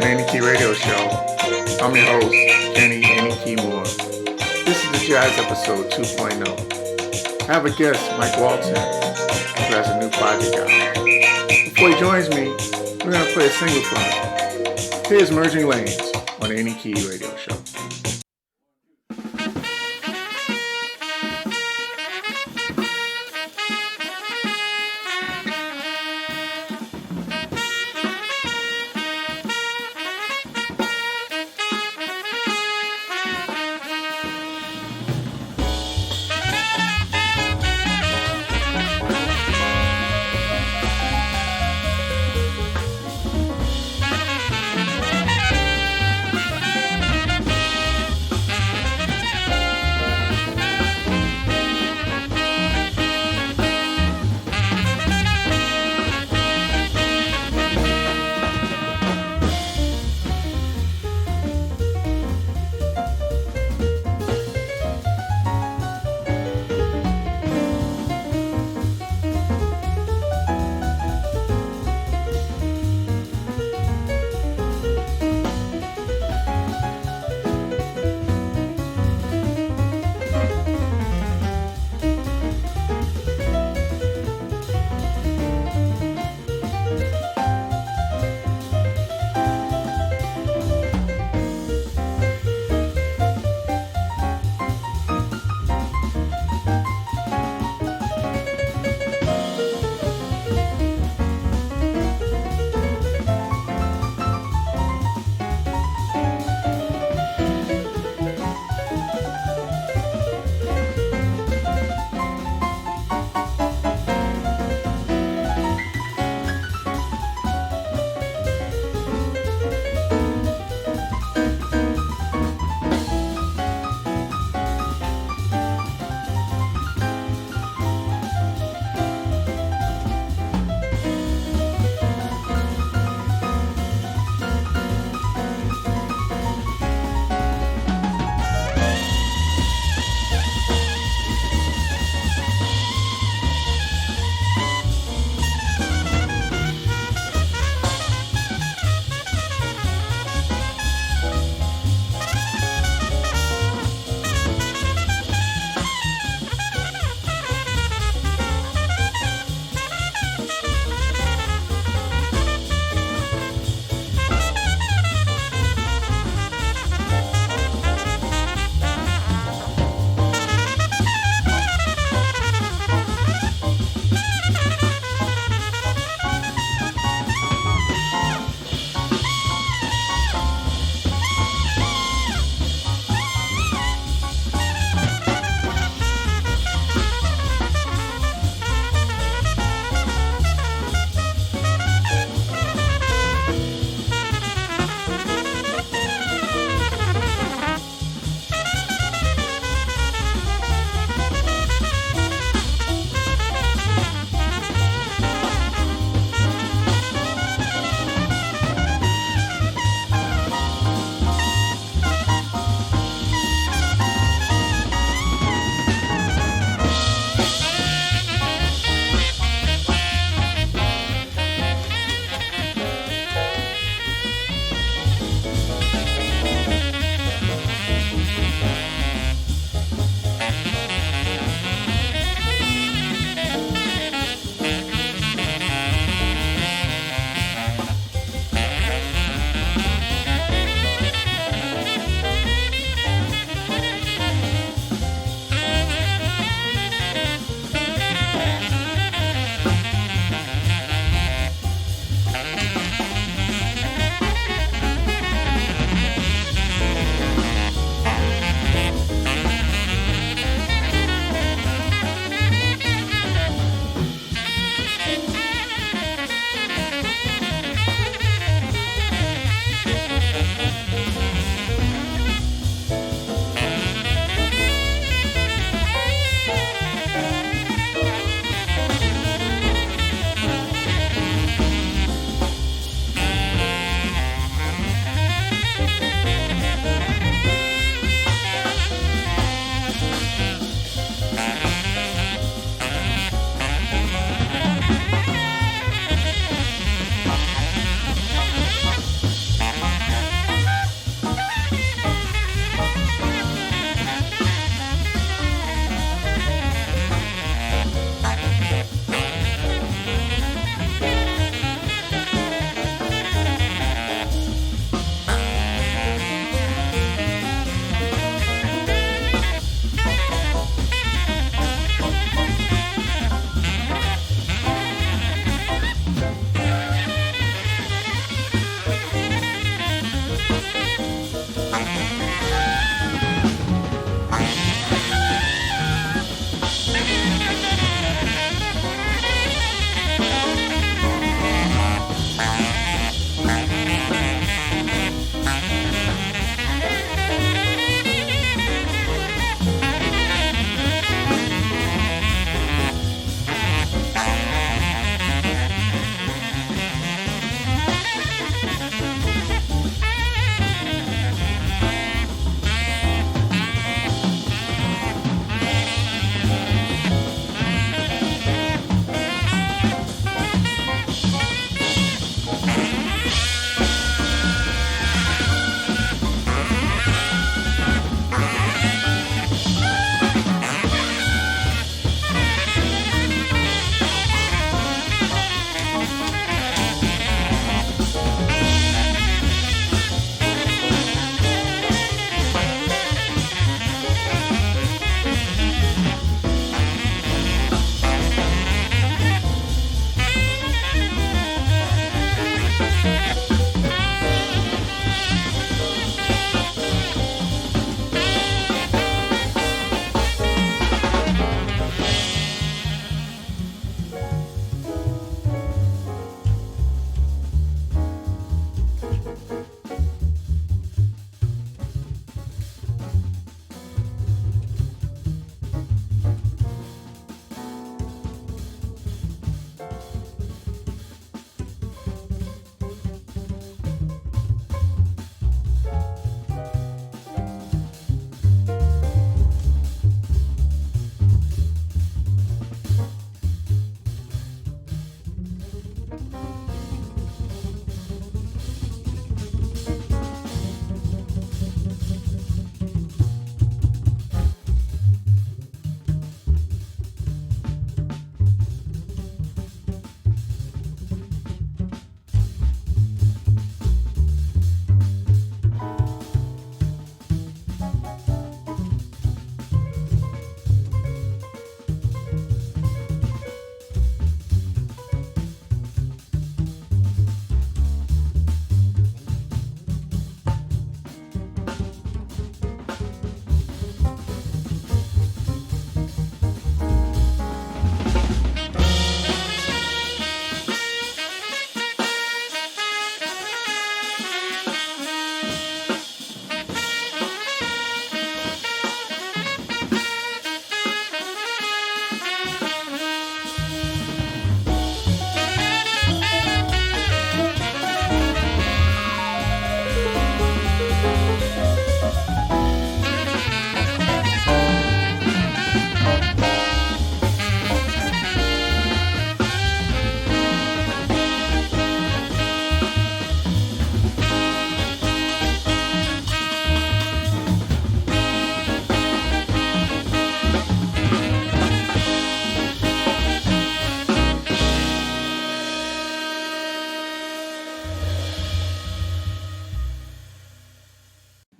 Any Key Radio Show. I'm your host, Kenny Any Key Moore. This is the Jazz Episode 2.0. I have a guest, Mike Walton, who has a new project out. Before he joins me, we're going to play a single from him. Here's Merging Lanes on Any Key Radio Show.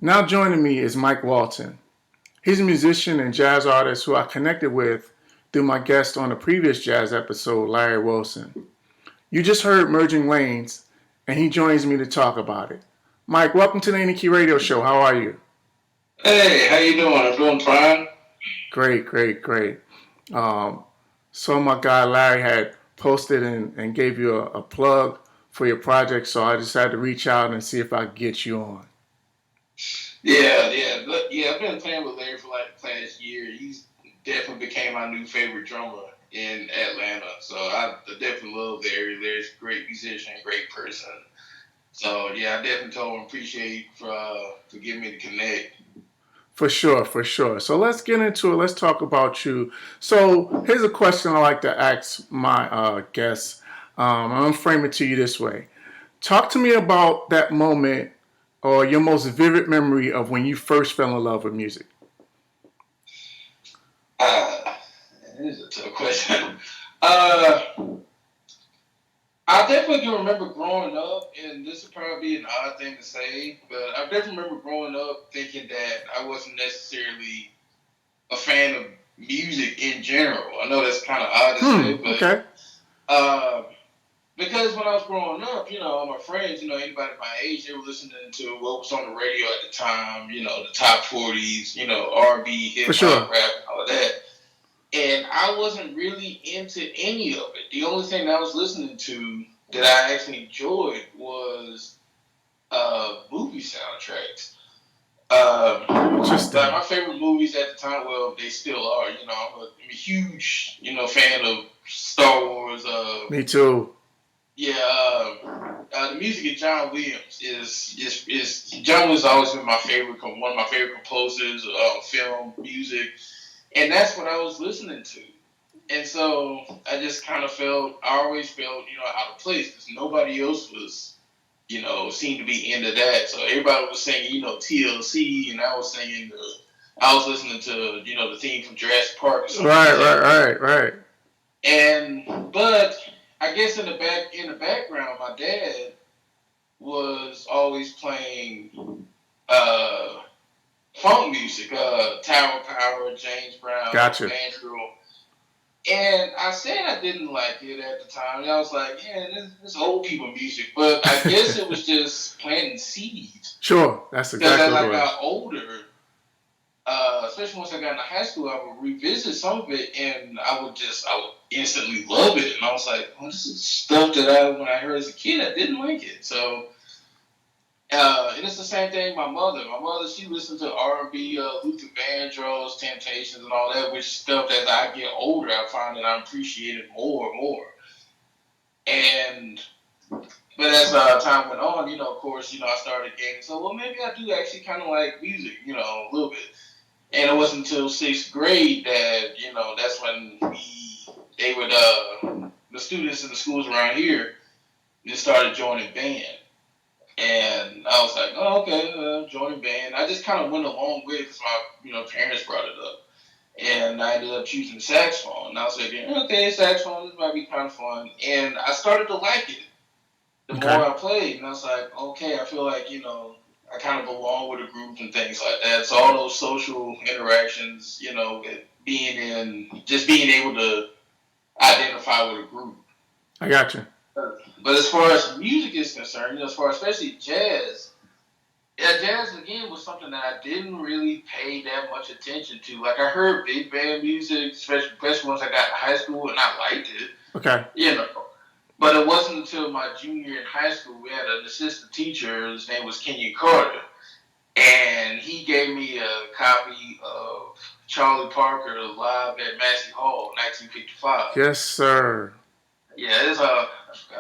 Now joining me is Mike Walton. He's a musician and jazz artist who I connected with through my guest on a previous jazz episode, Larry Wilson. You just heard Merging Lanes, and he joins me to talk about it. Mike, welcome to the Any Key Radio Show. How are you? Hey, how you doing? I'm doing fine. Great. So my guy Larry had posted and gave you a plug for your project, so I just had to reach out and see if I could get you on. Yeah. I've been playing with Larry for like the past year. He's definitely became my new favorite drummer in Atlanta. So I definitely love Larry. Larry's a great musician, great person. So yeah, I definitely told him appreciate for giving me the connect. For sure. So let's get into it. Let's talk about you. So here's a question I like to ask my guests. I'm going to frame it to you this way. Talk to me about that moment or your most vivid memory of when you first fell in love with music. That is a tough question. I definitely can remember growing up, and this would probably be an odd thing to say, but I definitely remember growing up thinking that I wasn't necessarily a fan of music in general. I know that's kind of odd to say, but okay. Because when I was growing up, my friends, anybody my age, they were listening to what was on the radio at the time, the top 40s, R&B, hip hop, rap, and all of that. And I wasn't really into any of it. The only thing that I was listening to that I actually enjoyed was movie soundtracks. Like my favorite movies at the time, well, they still are. I'm a huge, fan of Star Wars. Me too. Yeah, the music of John Williams is John Williams has always been my favorite, one of my favorite composers of film music. And that's what I was listening to. And so I just kind of always felt, out of place because nobody else was, seemed to be into that. So everybody was singing, TLC, and I was listening to, the theme from Jurassic Park or something. Right. But I guess in the background, my dad was always playing, funk music, Tower Power, James Brown, Gotcha. Andrew. And I said I didn't like it at the time. And I was like, this old people music. But I guess it was just planting seeds. Sure, that's exactly what it was. Because as I got older, especially once I got into high school, I would revisit some of it and I would instantly love it. And I was like, this is stuff that when I heard as a kid, I didn't like it. So... and it's the same thing. My mother, she listened to R&B, Luther Vandross, Temptations, and all that. Which stuff as I get older, I find that I appreciate it more and more. But as time went on, of course, I started getting maybe I do actually kind of like music, a little bit. And it wasn't until 6th grade that that's when the students in the schools around here just started joining band. And I was like, oh, okay, joining band. I just kind of went along with it because my, parents brought it up. And I ended up choosing saxophone. And I was like, okay, saxophone, this might be kind of fun. And I started to like it the more I played. And I was like, okay, I feel like, I kind of belong with a group and things like that. So all those social interactions, with just being able to identify with a group. I got you. But as far as music is concerned, especially jazz, jazz again was something that I didn't really pay that much attention to. Like I heard big band music, especially once I got to high school, and I liked it. Okay. But it wasn't until my junior year in high school we had an assistant teacher. His name was Kenyon Carter, and he gave me a copy of Charlie Parker live at Massey Hall, 1955. Yes, sir. Yeah, it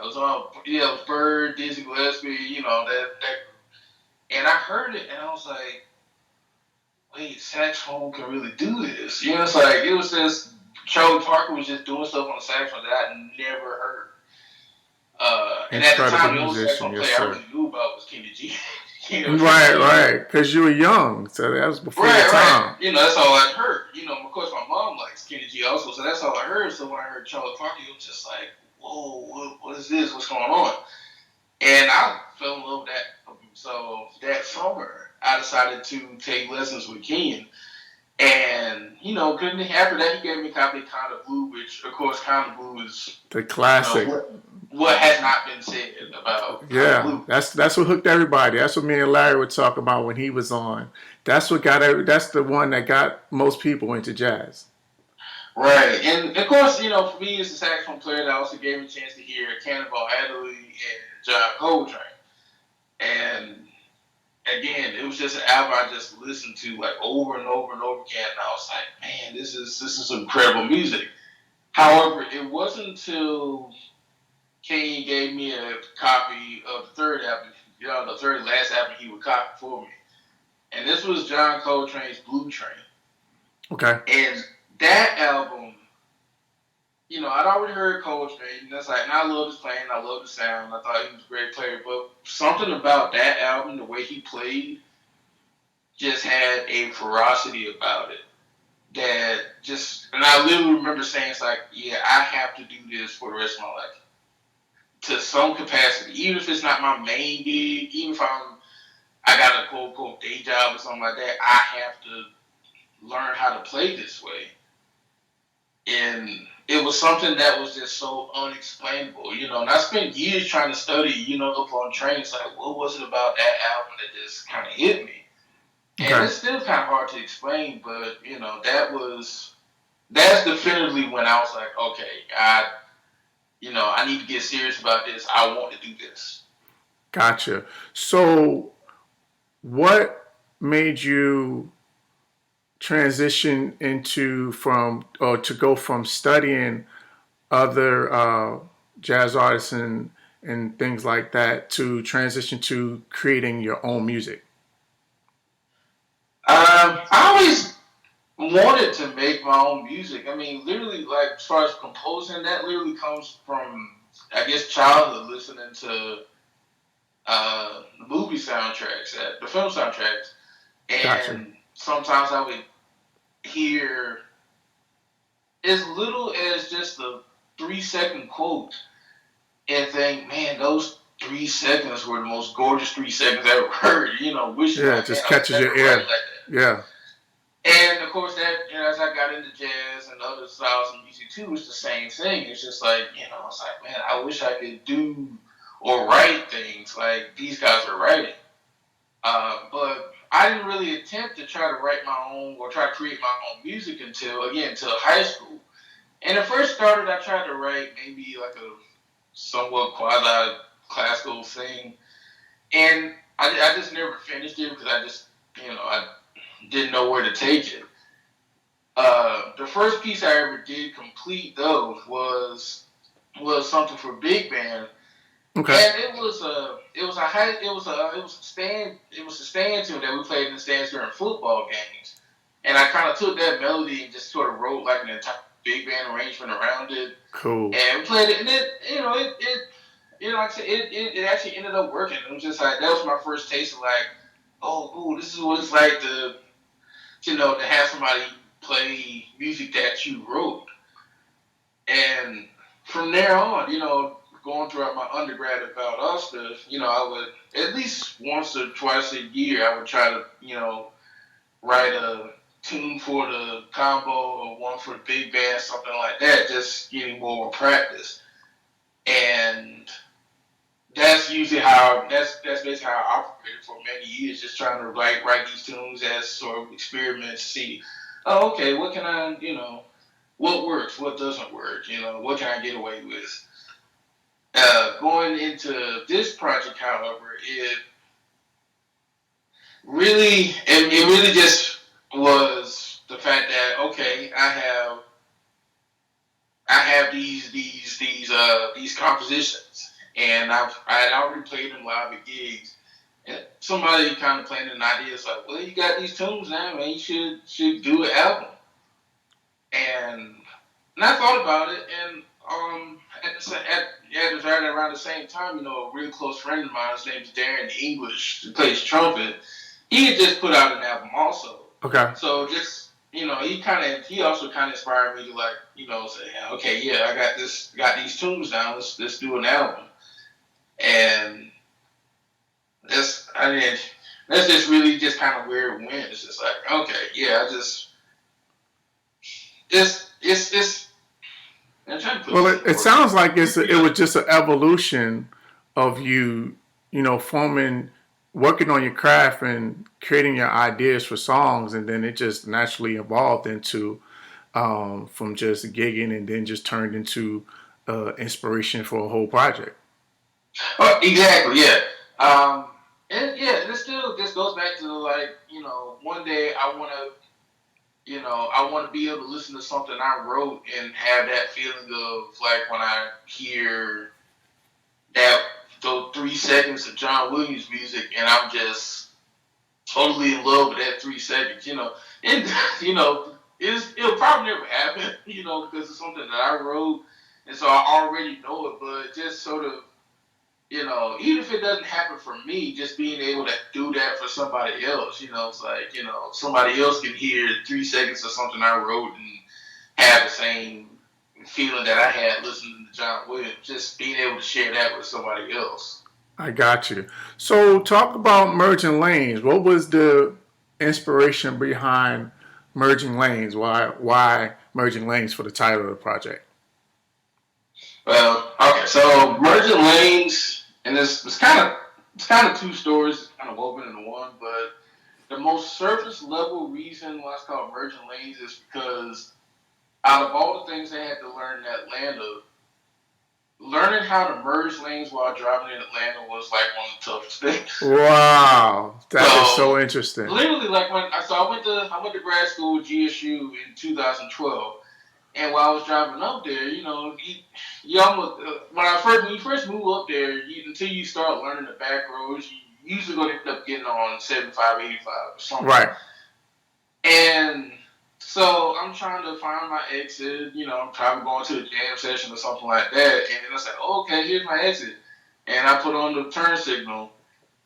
was Bird, Dizzy Gillespie, that. And I heard it, and I was like, wait, saxophone can really do this. It's like, it was just, Charlie Parker was just doing stuff on the saxophone that I never heard. And at the time, the only saxophone player I really knew about was Kenny G. Right, because you were young, so that was before your time. Right. That's all I heard. Of course, my mom likes Kenny G also, so that's all I heard. So when I heard Charlie Parker, it was just like, whoa, what is this? What's going on? And I fell in love with that. So that summer, I decided to take lessons with Kenyon. And, after that, he gave me a copy of Kind of Blue, which, of course, Kind of Blue is, The classic. What has not been said about Kind of Yeah, Blue. that's what hooked everybody. That's what me and Larry would talk about when he was on. That's what that's the one that got most people into jazz. Right. And, of course, for me as a saxophone player, that also gave me a chance to hear Cannonball Adderley and John Coltrane. And again, it was just an album I just listened to like over and over and over again, and I was like, man, this is incredible music. However, it wasn't until Kane gave me a copy of the third album, the third last album he would copy for me, and this was John Coltrane's Blue Train. Okay. And that album, I'd already heard Coltrane, and that's like, and I love his playing, I love the sound, I thought he was a great player, but something about that album, the way he played, just had a ferocity about it that and I literally remember saying, it's like, yeah, I have to do this for the rest of my life. To some capacity, even if it's not my main gig, even if I got a quote unquote day job or something like that, I have to learn how to play this way. And it was something that was just so unexplainable, and I spent years trying to study, up on trains, like, what was it about that album that just kind of hit me? And it's still kind of hard to explain, but, that's definitively when I was like, okay, I need to get serious about this. I want to do this. Gotcha. So what made you transition to go from studying other jazz artists and things like that to transition to creating your own music? I always wanted to make my own music. I mean, literally, like, as far as composing, that literally comes from, I guess, childhood, listening to the movie soundtracks, the film soundtracks. And Gotcha. sometimes I would hear as little as just a 3-second quote and think, man, those 3 seconds were the most gorgeous 3 seconds I ever heard. Wishing it just catches your ear. Like yeah. And of course, that as I got into jazz and other styles of music too, it's the same thing. It's just like, it's like, man, I wish I could do or write things like these guys are writing. But I didn't really attempt to try to write my own or try to create my own music until high school. And it first started, I tried to write maybe like a somewhat quasi-classical thing. And I just never finished it because I just, I didn't know where to take it. The first piece I ever did complete, though, was something for big band. Okay. And it was a stand tune that we played in the stands during football games. And I kind of took that melody and just sort of wrote like an entire big band arrangement around it. Cool. And we played it, and like I said, it actually ended up working. It was just like, that was my first taste of like, oh, this is what it's like to have somebody play music that you wrote. And from there on, going throughout my undergrad about us stuff, I would at least once or twice a year, I would try to, write a tune for the combo or one for the big band, something like that, just getting more practice. And that's usually that's basically how I operated for many years, just trying to write these tunes as sort of experiments, see, oh, okay, what can I, what works, what doesn't work, what can I get away with. Going into this project, however, it really just was the fact that, okay, I have these compositions, and I had already played them live at gigs, and somebody kind of planted an idea. It's like, well, you got these tunes now, man, you should do an album. And I thought about it, and right around the same time, a really close friend of mine, his name is Darren English, who plays trumpet. He had just put out an album also. Okay. So just, he also kind of inspired me to like, say, okay, yeah, I got these tunes down. Let's do an album. And that's just really just kind of where it went. It's just like, okay, yeah, I just it's. I'm trying to put Well, this it into sounds words. like it was just an evolution of you, forming, working on your craft and creating your ideas for songs, and then it just naturally evolved into from just gigging, and then just turned into inspiration for a whole project. Exactly, yeah. Um, and yeah, and it still just goes back to like, one day I want to be able to listen to something I wrote and have that feeling of like when I hear that those 3 seconds of John Williams music and I'm just totally in love with that 3 seconds, and it'll probably never happen, because it's something that I wrote, and so I already know it, but just sort of even if it doesn't happen for me, just being able to do that for somebody else, it's like, somebody else can hear 3 seconds of something I wrote and have the same feeling that I had listening to John Williams, just being able to share that with somebody else. I got you. So, talk about merging lanes. What was the inspiration behind merging lanes? Why merging lanes for the title of the project? Well, okay, so Merging Lanes, and it's kind of two stories, kind of woven into one, but the most surface level reason why it's called Merging Lanes is because out of all the things they had to learn in Atlanta, learning how to merge lanes while driving in Atlanta was like one of the toughest things. Wow, that is so So interesting. literally, like I went to grad school at GSU in 2012, and while I was driving up there, when you first move up there, until you start learning the back roads, you usually gonna end up getting on 75, 85 or something. Right. And so I'm trying to find my exit. I'm probably going to a jam session or something like that. And then I say, oh, okay, here's my exit. And I put on the turn signal,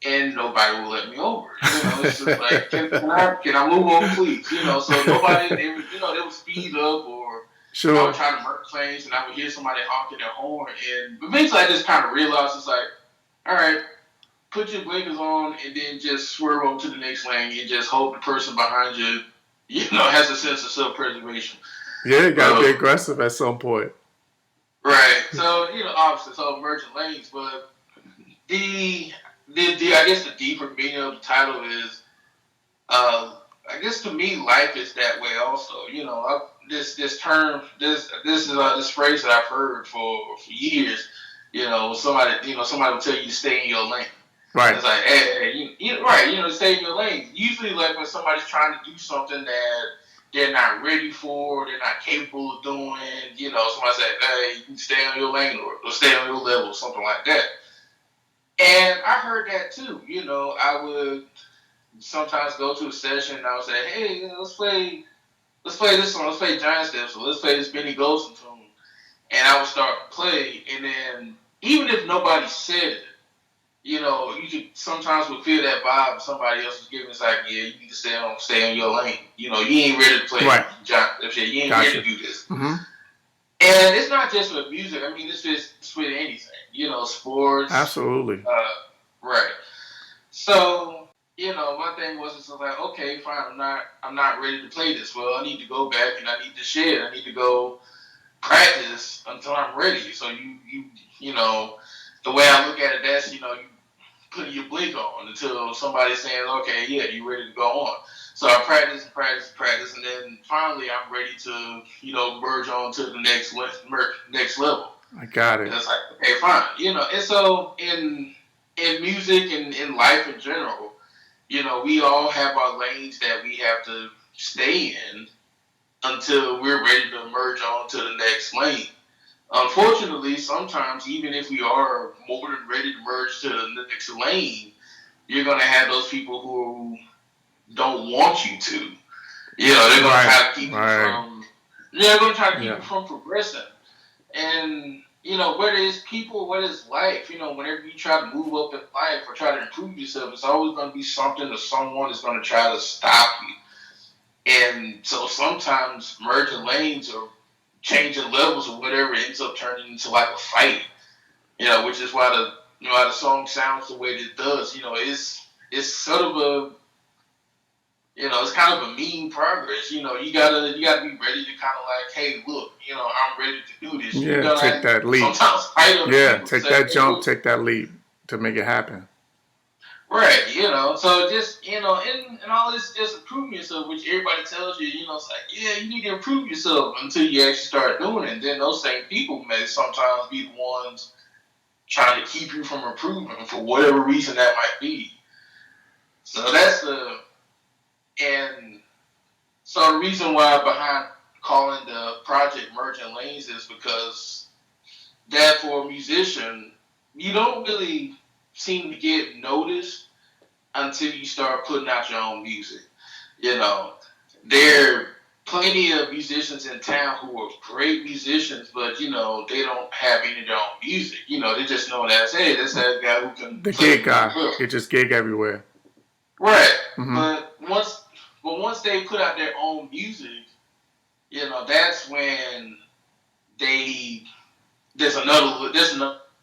and nobody will let me over. It's just like, can I move on, please? So nobody, they would speed up, or I would Sure. try to merge lanes, and I would hear somebody honking their horn. And eventually I just kind of realized it's like, all right, put your blinkers on and then just swerve over to the next lane and just hope the person behind you, has a sense of self-preservation. Yeah, you got to be aggressive at some point. Right. So, obviously, so merging lanes, but the I guess the deeper meaning of the title is, I guess to me, life is that way also. This term, this phrase that I've heard for years. Somebody will tell you to stay in your lane. Right. It's like, hey, right, stay in your lane. Usually, like when somebody's trying to do something that they're not ready for, they're not capable of doing, somebody said, hey, you can stay on your lane or stay on your level, something like that. And I heard that too. I would sometimes go to a session and I would say, hey, let's play this song, let's play Giant Steps, or let's play this Benny Golson tune. And I would start to play, and then even if nobody said it, you could sometimes would feel that vibe of somebody else is giving. It's like, yeah, you need to stay on your lane. You ain't ready to play. Right. John, you ain't ready to do this. Mm-hmm. And it's not just with music. I mean, it's with anything. Sports. Absolutely. Right. So, my thing was just like, okay, fine, I'm not ready to play this. Well, I need to go back and I need to shed. I need to go practice until I'm ready. So the way I look at it, that's you putting your blink on until somebody's saying, okay, yeah, you ready to go on. So I practice and practice and practice, and then finally I'm ready to, merge on to the next level. I got it. And it's like, okay, fine. And so in music and in life in general, we all have our lanes that we have to stay in until we're ready to merge on to the next lane. Unfortunately, sometimes even if we are more than ready to merge to the next lane, you're gonna have those people who don't want you to. They're gonna try to keep you from. They're gonna try to keep you from progressing. And whether it's people, whether it's life, whenever you try to move up in life or try to improve yourself, it's always gonna be something or someone is gonna try to stop you. And so sometimes merging lanes or changing levels or whatever ends up turning into like a fight. Which is why the song sounds the way that it does. it's sort of a, it's kind of a mean progress. You gotta be ready to kind of like, hey, look, I'm ready to do this. You're Yeah, gonna take have that to leap. sometimes fight other Yeah, people to take say, that hey, jump, look, take that leap to make it happen. right, so just, and all this just improving yourself, which everybody tells you, it's like, yeah, you need to improve yourself until you actually start doing it. And then those same people may sometimes be the ones trying to keep you from improving for whatever reason that might be. So and so the reason why behind calling the project Merging Lanes is because that for a musician, you don't really seem to get noticed until you start putting out your own music. You know, there are plenty of musicians in town who are great musicians, but they don't have any of their own music. They're just known as, hey, that's that guy who can The play gig really guy, well. it just gig everywhere. Right. Mm-hmm. But once they put out their own music, that's when they there's another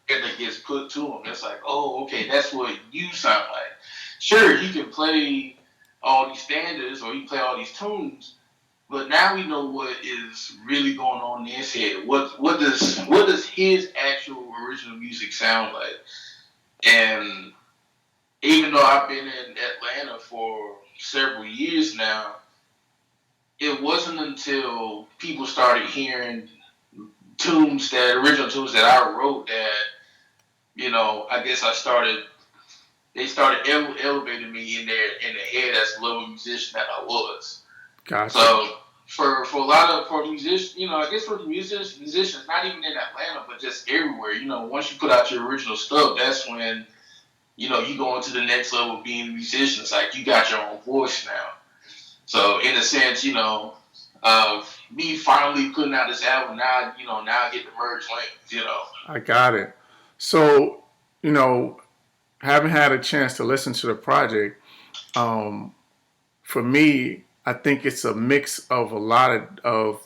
that gets put to them. It's like, oh, okay, that's what you sound like. Sure, you can play all these standards or you can play all these tunes, but now we know what is really going on in his head. What does his actual original music sound like? And even though I've been in Atlanta for several years now, it wasn't until people started hearing original tunes that I wrote that, I guess they started elevating me in the head as the level musician that I was. Gotcha. So for a lot of for musicians, I guess for musicians, not even in Atlanta, but just everywhere, once you put out your original stuff, that's when you go into the next level of being a musician. It's like you got your own voice now. So in a sense, of me finally putting out this album, now I get to merge lanes. I got it. So, haven't had a chance to listen to the project. Um, for me, I think it's a mix of a lot of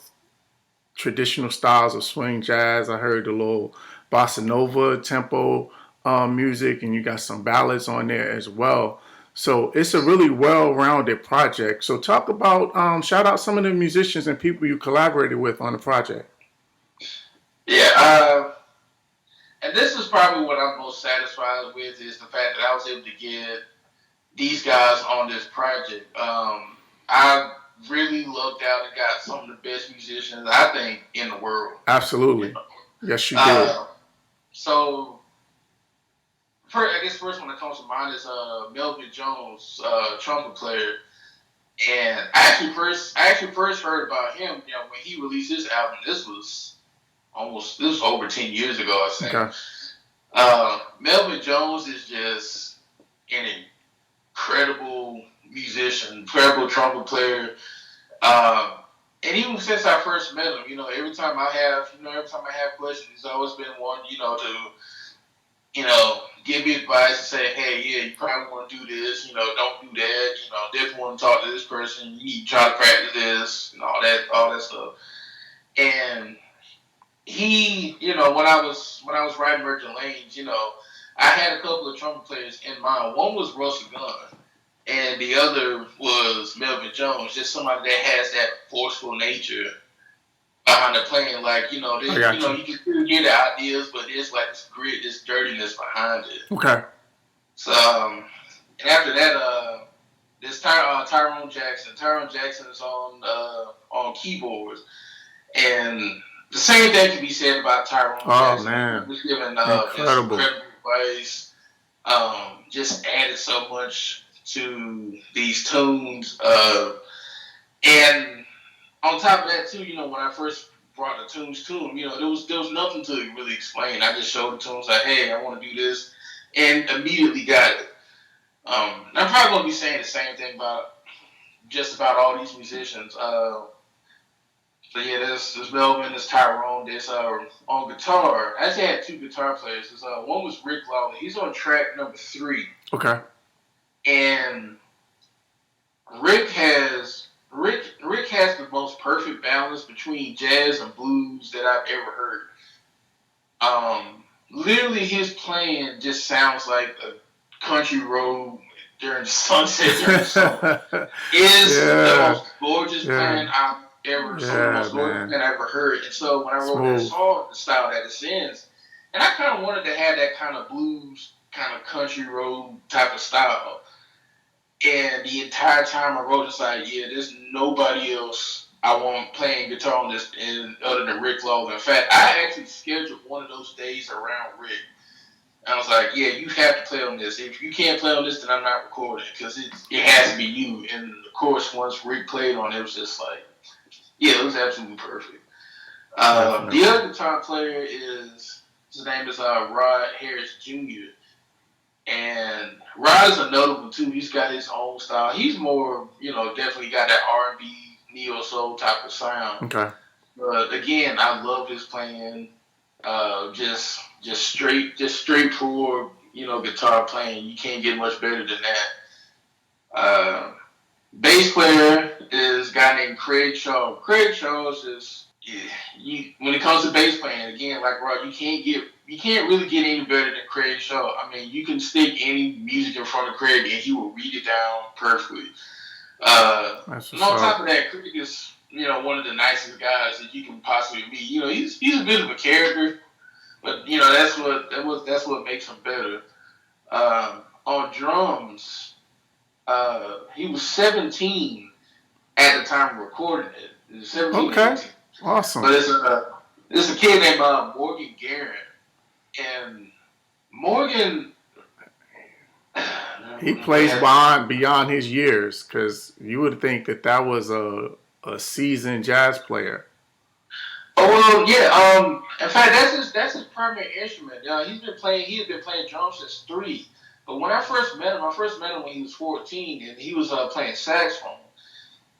traditional styles of swing jazz. I heard the little bossa nova tempo music, and you got some ballads on there as well. So it's a really well-rounded project. So talk about, shout out some of the musicians and people you collaborated with on the project. Yeah, and this is probably what I'm most satisfied with is the fact that I was able to get these guys on this project. I really lucked out and got some of the best musicians I think in the world. Absolutely. Yes, you did. Uh, so I guess first one that comes to mind is Melvin Jones, trumpet player. And I actually first heard about him, when he released his album. This was over 10 years ago, I think. Okay. Melvin Jones is just an incredible musician, incredible trumpet player. Um, and even since I first met him, every time I have questions, he's always been one, to give me advice and say, hey, yeah, you probably want to do this, don't do that, definitely want to talk to this person, you need to try to practice this, and all that stuff. And he, when I was writing Merchant Lanes, I had a couple of trumpet players in mind. One was Russell Gunn, and the other was Melvin Jones, just somebody that has that forceful nature behind the playing. Like, you can still get the ideas, but it's like this grit, this dirtiness behind it. Okay. So, and after that, there's Tyrone Jackson. Tyrone Jackson is on keyboards, and the same thing can be said about Tyrone Jackson. Man. He was given just Incredible advice. Just added so much to these tunes. And on top of that too, when I first brought the tunes to him, there was nothing to really explain. I just showed the tunes like, hey, I want to do this, and immediately got it. I'm probably gonna be saying the same thing about just about all these musicians. So yeah, there's Melvin, there's Tyrone, there's on guitar. I actually had two guitar players. One was Rick Lawley. He's on track number 3. Okay. And Rick has the most perfect balance between jazz and blues that I've ever heard. Literally his playing just sounds like a country road during the sunset during the summer. Is the Yeah, most gorgeous yeah, playing I've ever seen, the yeah, most gorgeous man. playing I ever heard. And so when I wrote that Smooth. song, the style that it sends, and I kind of wanted to have that kind of blues, kind of country road type of style. And the entire time I wrote, it's like, yeah, there's nobody else I want playing guitar on this other than Rick Lawler. In fact, I actually scheduled one of those days around Rick. I was like, yeah, you have to play on this. If you can't play on this, then I'm not recording because it has to be you. And of course, once Rick played on it, it was just like, yeah, it was absolutely perfect. The Definitely. other guitar player his name is Rod Harris Jr. And Rod is another one too. He's got his own style. He's more, definitely got that R&B, neo soul type of sound. Okay. But again, I love his playing. Just straightforward, guitar playing. You can't get much better than that. Bass player is a guy named Craig Shaw. Craig Shaw is just when it comes to bass playing, again, like Rod, you can't really get any better than Craig Shaw. I mean, you can stick any music in front of Craig and he will read it down perfectly. And on top of that, Craig is one of the nicest guys that you can possibly meet. He's a bit of a character, but that's what makes him better. On drums, he was 17 at the time of recording it. He was 17 Okay. or 18. Awesome. But it's a kid named Morgan Guerin, and Morgan. He plays beyond his years because you would think that was a seasoned jazz player. Oh well, yeah. In fact, that's his primary instrument. He has been playing drums since 3. But when I first met him when he was 14, and he was playing saxophone.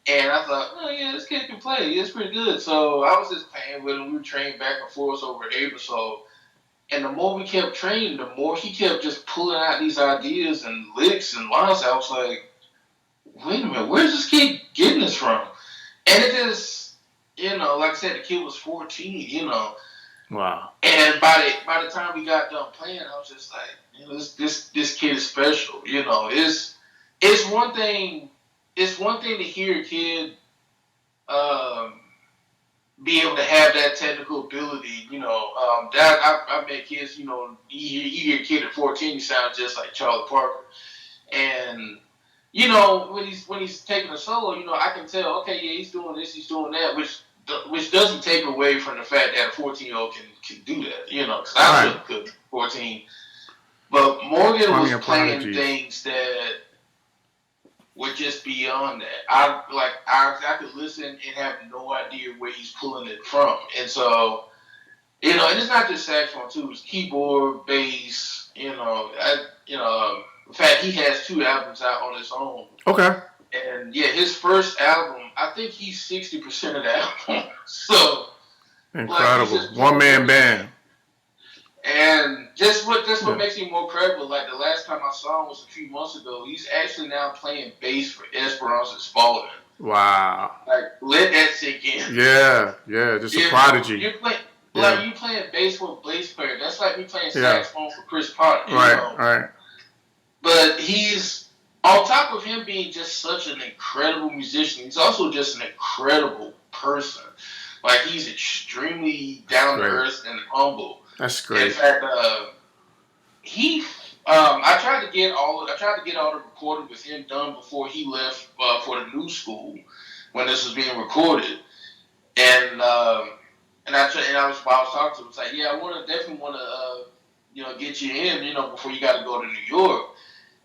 And I thought, oh yeah, this kid can play. It's pretty good. So I was just playing with him. We were training back and forth over April. So, and the more we kept training, the more he kept just pulling out these ideas and licks and lines. I was like, wait a minute, where's this kid getting this from? And it just, like I said, the kid was 14. Wow. And by the time we got done playing, I was just like, this kid is special. It's one thing. It's one thing to hear a kid be able to have that technical ability. I've met kids. You hear a kid at 14, he sounds just like Charlie Parker, and when he's taking a solo, I can tell. Okay, yeah, he's doing this, he's doing that, which doesn't take away from the fact that a 14-year-old can do that. Because I really could 14, but Morgan was playing things that were just beyond that. I could listen and have no idea where he's pulling it from. And so, and it's not just saxophone too, it's keyboard, bass, in fact he has 2 albums out on his own. Okay. And yeah, his first album, I think he's 60% of the album. So incredible. One man band. And just what makes him more credible, like the last time I saw him was a few months ago, he's actually now playing bass for Esperanza Spalding. Wow. Like, let that sink in. Yeah, just a prodigy. You playing bass for a bass player. That's like me playing saxophone for Chris Potter. Right. But he's, on top of him being just such an incredible musician, he's also just an incredible person. Like, he's extremely down to earth and humble. That's great. In fact, I tried to get all the recording with him done before he left for the new school when this was being recorded, and I was talking to him. It's like, yeah, I definitely want to get you in, before you got to go to New York.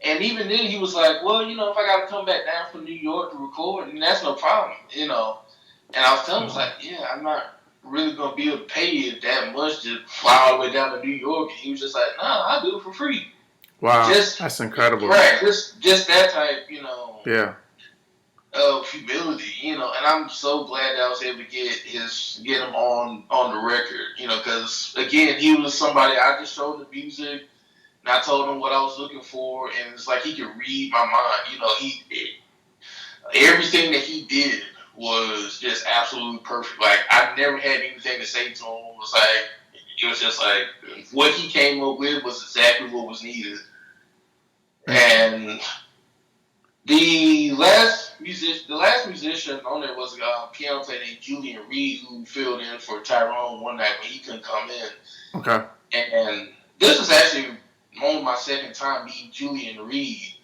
And even then, he was like, well, if I got to come back down from New York to record, that's no problem, And I was telling him, like, yeah, I'm not really gonna be able to pay you that much to fly all the way down to New York. And he was just like, nah, I'll do it for free. Wow, that's incredible. Right, just that type, Yeah. Of humility, and I'm so glad that I was able to get him on the record, because again, he was somebody I just showed the music, and I told him what I was looking for, and it's like he could read my mind, everything that he did was just absolutely perfect. Like, I never had anything to say to him. It was just like what he came up with was exactly what was needed. And The last musician on there was a piano player named Julian Reed who filled in for Tyrone one night when he couldn't come in. Okay. And this was actually only my second time meeting Julian Reed.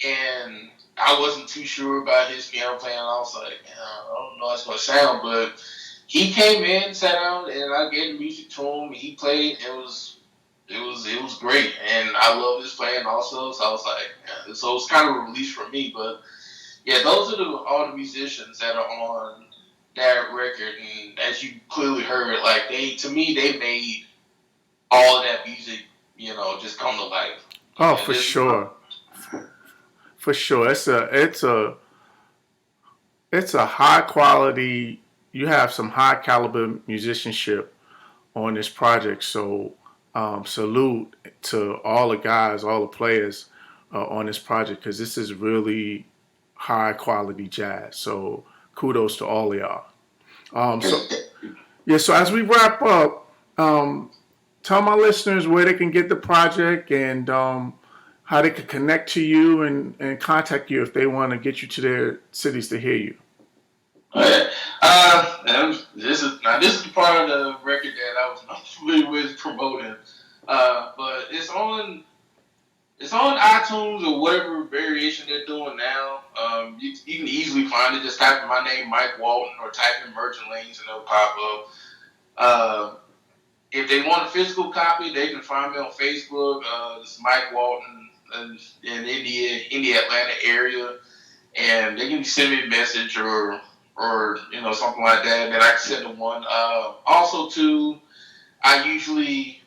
And I wasn't too sure about his piano playing. I was like, I don't know how it's going to sound, but he came in, sat down, and I gave the music to him. And he played. It was great, and I love his playing also. So I was like, yeah. So it's kind of a release for me. But yeah, those are all the musicians that are on that record, and as you clearly heard, like they made all of that music, just come to life. Oh, for sure. For sure. It's a high quality. You have some high caliber musicianship on this project. So salute to all the guys, all the players on this project, because this is really high quality jazz. So kudos to all of y'all. So as we wrap up, tell my listeners where they can get the project and how they can connect to you and contact you if they want to get you to their cities to hear you. This is the part of the record that I was not familiar with promoting, but it's on iTunes or whatever variation they're doing now. You can easily find it. Just type in my name, Mike Walton, or type in Merchant Lanes, and it'll pop up. If they want a physical copy, they can find me on Facebook. It's Mike Walton in India, Atlanta area, and they can send me a message or something like that, and then I can send them one. Also, too, I usually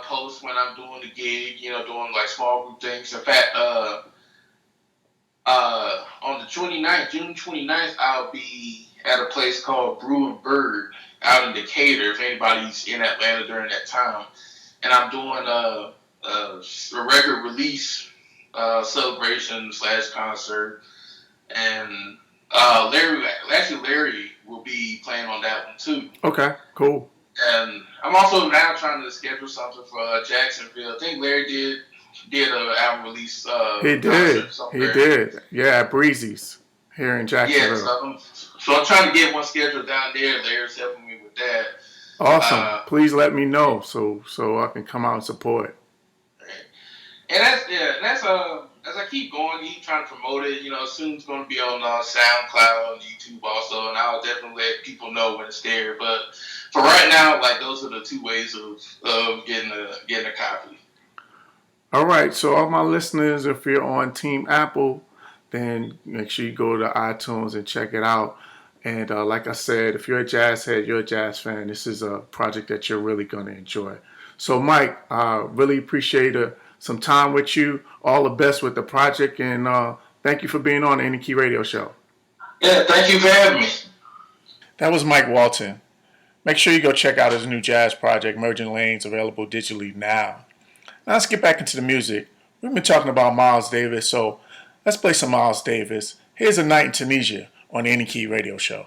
post when I'm doing the gig, doing like small group things. In fact, on the 29th, June 29th, I'll be at a place called Brew and Bird out in Decatur, if anybody's in Atlanta during that time. And I'm doing a record release celebration / concert. And Larry will be playing on that one too. Okay, cool. And I'm also now trying to schedule something for Jacksonville. I think Larry did an album release. He did. Yeah, at Breezy's here in Jacksonville. Yeah, so I'm trying to get one scheduled down there. Larry's helping me with that. Awesome. Please let me know so I can come out and support. And that's as I keep going, keep trying to promote it. Soon it's going to be on SoundCloud and YouTube also, and I'll definitely let people know when it's there. But for right now, like those are the two ways of getting a copy. All right, so all my listeners, if you're on Team Apple, then make sure you go to iTunes and check it out. And like I said, if you're a jazz head, you're a jazz fan, this is a project that you're really going to enjoy. So Mike, really appreciate some time with you. All the best with the project, and thank you for being on the Any Key Radio Show. Yeah, thank you for having me. That was Mike Walton. Make sure you go check out his new jazz project, Merging Lanes, available digitally now. Now let's get back into the music. We've been talking about Miles Davis, so let's play some Miles Davis. Here's A Night in Tunisia on the Any Key Radio Show.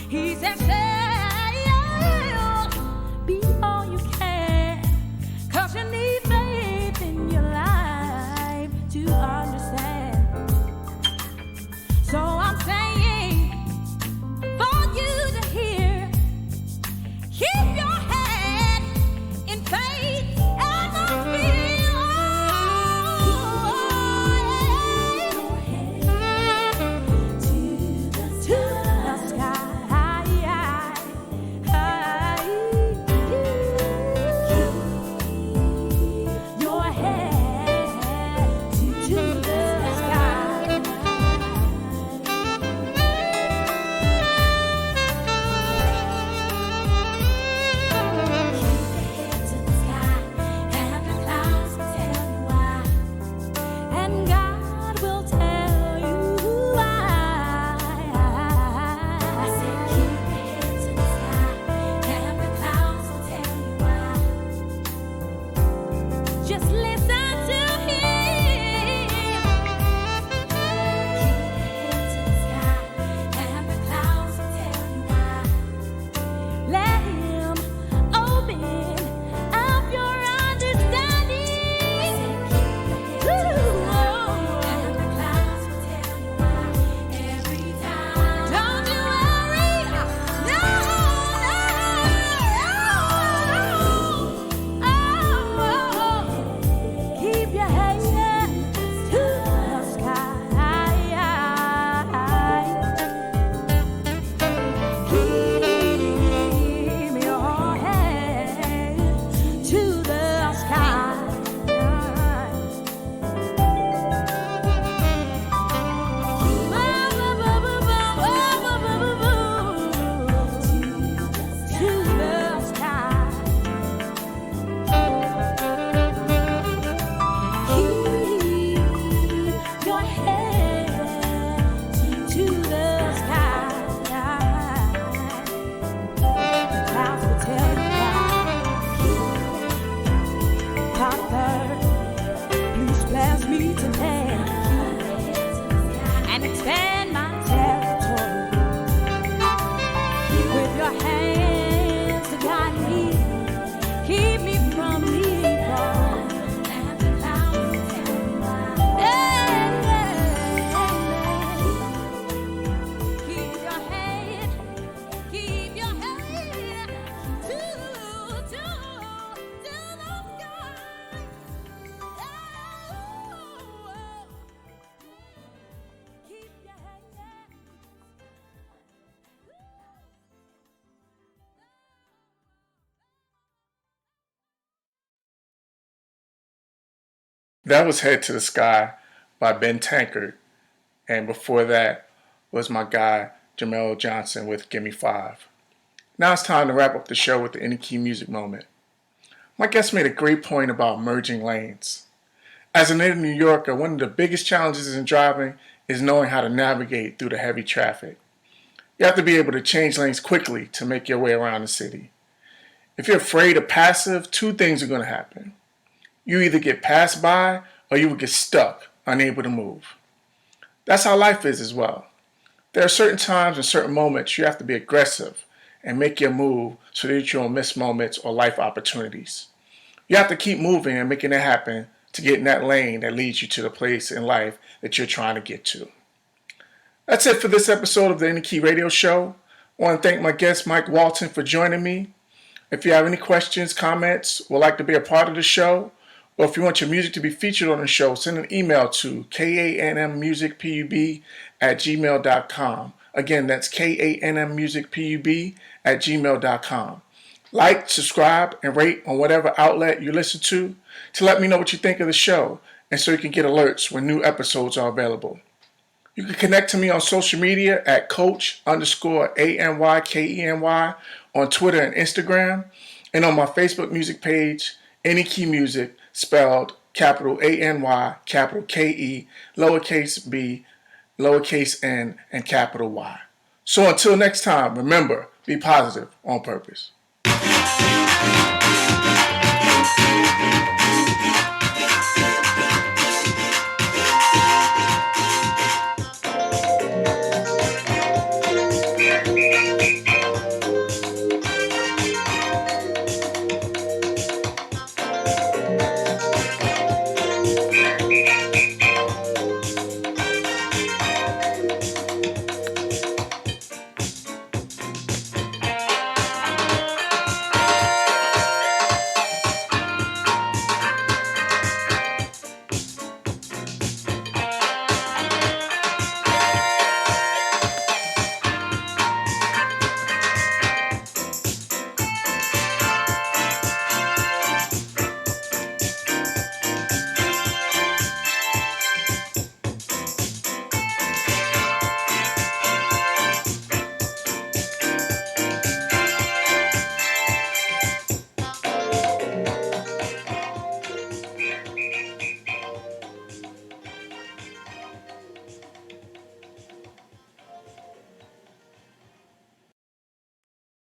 He said, be all you can, 'cause you need faith in your life to understand. So I'm saying, for you to hear, keep your head in faith and not fear. That was Head to the Sky by Ben Tankard. And before that was my guy, Jamel Johnson with Gimme Five. Now it's time to wrap up the show with the Any Key Music Moment. My guest made a great point about merging lanes. As a native New Yorker, one of the biggest challenges in driving is knowing how to navigate through the heavy traffic. You have to be able to change lanes quickly to make your way around the city. If you're afraid or passive, two things are going to happen. You either get passed by or you will get stuck, unable to move. That's how life is as well. There are certain times and certain moments you have to be aggressive and make your move so that you don't miss moments or life opportunities. You have to keep moving and making it happen to get in that lane that leads you to the place in life that you're trying to get to. That's it for this episode of the Any Key Radio Show. I want to thank my guest Mike Walton for joining me. If you have any questions, comments, would like to be a part of the show, or if you want your music to be featured on the show, send an email to kanmmusicpub@gmail.com. Again, that's kanmmusicpub@gmail.com. Like, subscribe, and rate on whatever outlet you listen to let me know what you think of the show and so you can get alerts when new episodes are available. You can connect to me on social media at Coach_ANYKENY on Twitter and Instagram, and on my Facebook music page, Any Key Music, spelled capital ANY, capital KE, lowercase b, lowercase n, and capital Y. So until next time, remember, be positive on purpose.